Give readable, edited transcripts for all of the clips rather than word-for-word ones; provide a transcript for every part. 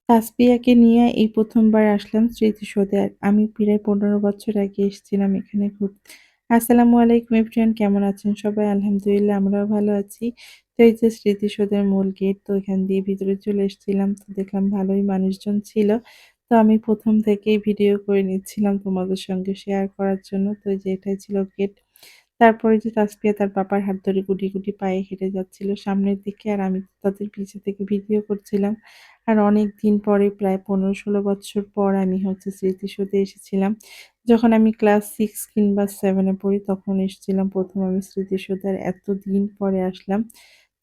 তাসপিয়াকে নিয়ে এই ১ম বার আসলাম স্মৃতিসৌধে। আর আমি প্রায় ১৫ বছর আগে এসেছিলাম এখানে আসসালামু আলাইকুম এভরিওয়ান, কেমন আছেন সবাই? আলহামদুলিল্লাহ আমরাও ভালো আছি। তো এই যে স্মৃতিসৌধের মূল গেট, তো এখান দিয়ে ভিতরে চলে এসেছিলাম। তো দেখলাম ভালোই মানুষজন ছিল। তো আমি ১ম থেকেই ভিডিও করে নিচ্ছিলাম তোমাদের সঙ্গে শেয়ার করার জন্য। তো এই যে এটাই ছিল গেট। তারপরে যে তাসফিয়া তার পাপার হাত ধরে গুটি, গুটি পায়ে হেঁটে যাচ্ছিল সামনের দিকে। আর আমি তাদের পিছে থেকে ভিডিও করছিলাম। আর অনেকদিন পরে প্রায় ১৫-১৬ বছর পর আমি স্মৃতিসৌধে এসেছিলাম। যখন আমি ক্লাস 6 কিংবা 7 এ পড়ি তখন এসেছিলাম ১ম আমি স্মৃতিসৌধে। আর এতদিন পরে আসলাম।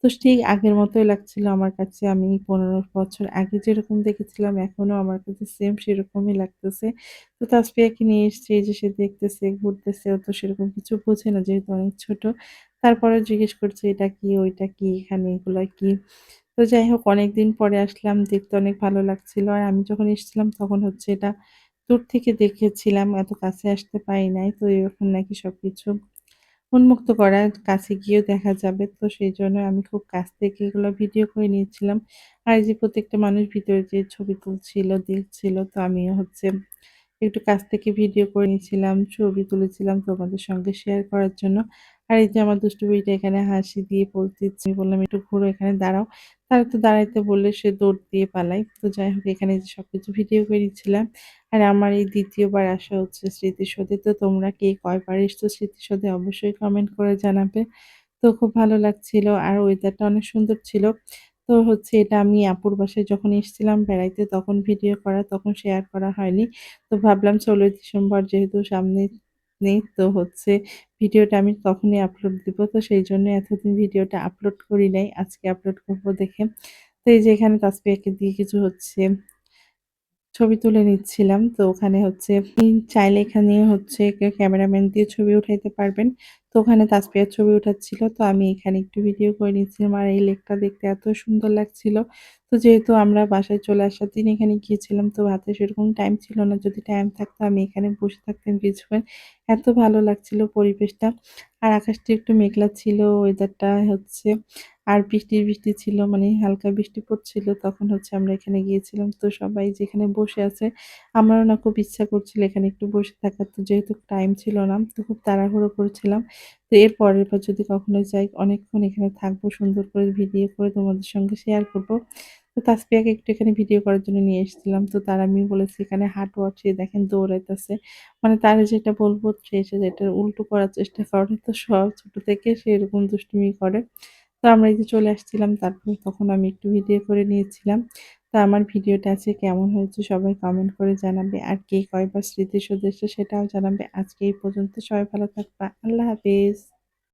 তো ঠিক আগের মতোই লাগছিল আমার কাছে। আমি ১৫ বছর আগে যেরকম দেখেছিলাম এখনো আমার কাছে সেম সেরকমই লাগতেছে। তো তাসফিয়াকে নিয়ে এসেছি, এই যে সে দেখতেছে, ঘুরতেছে। ও তো সেরকম কিছু বোঝে না যেহেতু অনেক ছোট। তারপরেও জিজ্ঞেস করছে, "এটা কি? ওইটা কি? এখানে এগুলা কি?" তো যাই হোক অনেকদিন পরে আসলাম, দেখতে অনেক ভালো লাগছিল। আর আমি যখন এসেছিলাম তখন এটা দূর থেকে দেখেছিলাম, এত কাছে আসতে পারি নাই। তো এখন নাকি সবকিছু উন্মুক্ত করা, কাছে গিয়েও দেখা যাবে। তো সেইজন্য আমি খুব কাছ থেকে এগুলো ভিডিও করে নিয়েছিলাম। আর এই যে প্রত্যেকটা মানুষ ভিতরে যে ছবি তুলছিল, দেখছিল। তো আমিও একটু কাছ থেকে ভিডিও করে নিয়েছিলাম, ছবি তুলেছিলাম তোমাদের সঙ্গে শেয়ার করার জন্য। আর এই যে আমার দুষ্টু বুড়িটা এখানে হাসি দিয়ে বলতেছে, আমি বললাম, "একটু ঘুরো, এখানে দাঁড়াও।" তারা তো দাঁড়াইতে বললে সে দৌড় দিয়ে পালায়। তো যাই হোক এখানে যে সবকিছু ভিডিও করে নিচ্ছিলাম। আর আমার এই ২য় বার আসা স্মৃতিসৌধে। তো তোমরা কে কয়বার এসেছো স্মৃতিসৌধে অবশ্যই কমেন্ট করে জানাবে। তো খুব ভালো লাগছিল আর ওয়েদারটা অনেক সুন্দর ছিল। তো এটা আমি আপুর বাসায় যখন এসেছিলাম বেড়াইতে তখন ভিডিও করা, তখন শেয়ার করা হয়নি। তো ভাবলাম ১৬ই ডিসেম্বর যেহেতু সামনে নেই, তো ভিডিওটা আমি তখনই আপলোড দিব। তো সেইজন্য এতদিন ভিডিওটা আপলোড করি নাই। আজকে আপলোড করব দেখে। তো এই যে এখানে তাসফিয়াকে দিয়ে কিছু ছবি তুলে নিচ্ছিলাম। তো ওখানে আপনি চাইলে এখানে ক্যামেরাম্যান দিয়ে ছবি উঠাইতে পারবেন। তো ওখানে তাসফিয়ার ছবি উঠাচ্ছিল। তো আমি এখানে একটু ভিডিও করে নিচ্ছিলাম। আর এই লেকটা দেখতে এত সুন্দর লাগছিল। তো যেহেতু আমরা বাসায় চলে আসার দিন এখানে গিয়েছিলাম, তো হাতে সেরকম টাইম ছিল না। যদি টাইম থাকতো আমি এখানে বসে থাকতাম কিছুক্ষণ। এত ভালো লাগছিল পরিবেশটা। আর আকাশটা একটু মেঘলা ছিল, ওয়েদারটা আর বৃষ্টি, বৃষ্টি ছিল, মানে হালকা বৃষ্টি পড়ছিল। তখন আমরা এখানে গিয়েছিলাম। তো সবাই যেখানে বসে আছে, আমারও না খুব ইচ্ছা করছিল এখানে একটু বসে থাকার। তো যেহেতু টাইম ছিল না, তো খুব তাড়াহুড়ো করছিলাম। তো এর পরের বার যদি কখনো যাই, অনেকক্ষণ এখানে থাকবো, সুন্দর করে ভিডিও করে তোমাদের সঙ্গে শেয়ার করব। তো তাসফিয়াকে একটু এখানে ভিডিও করার জন্য নিয়ে এসেছিলাম। তো তার আমি বলেছি এখানে হার্ট ওয়াচ, সে দেখেন দৌড়াইতেছে। মানে তারে যেটা বলবো সে সেটার উল্টো করার চেষ্টা করে। তো ছোট থেকে সে এরকম দুষ্টুমি করে। তো আমরা এই যে চলে আসছিলাম, তারপরে তখন আমি একটু ভিডিও করে নিয়েছিলাম। তো আমার ভিডিওটা আজকে কেমন হয়েছে সবাই কমেন্ট করে জানাবে। আর কে কয়বার স্মৃতিসৌধ এসেছে সেটাও জানাবে। আজকে এই পর্যন্ত, সবাই ভালো থাকবা। আল্লাহ হাফেজ।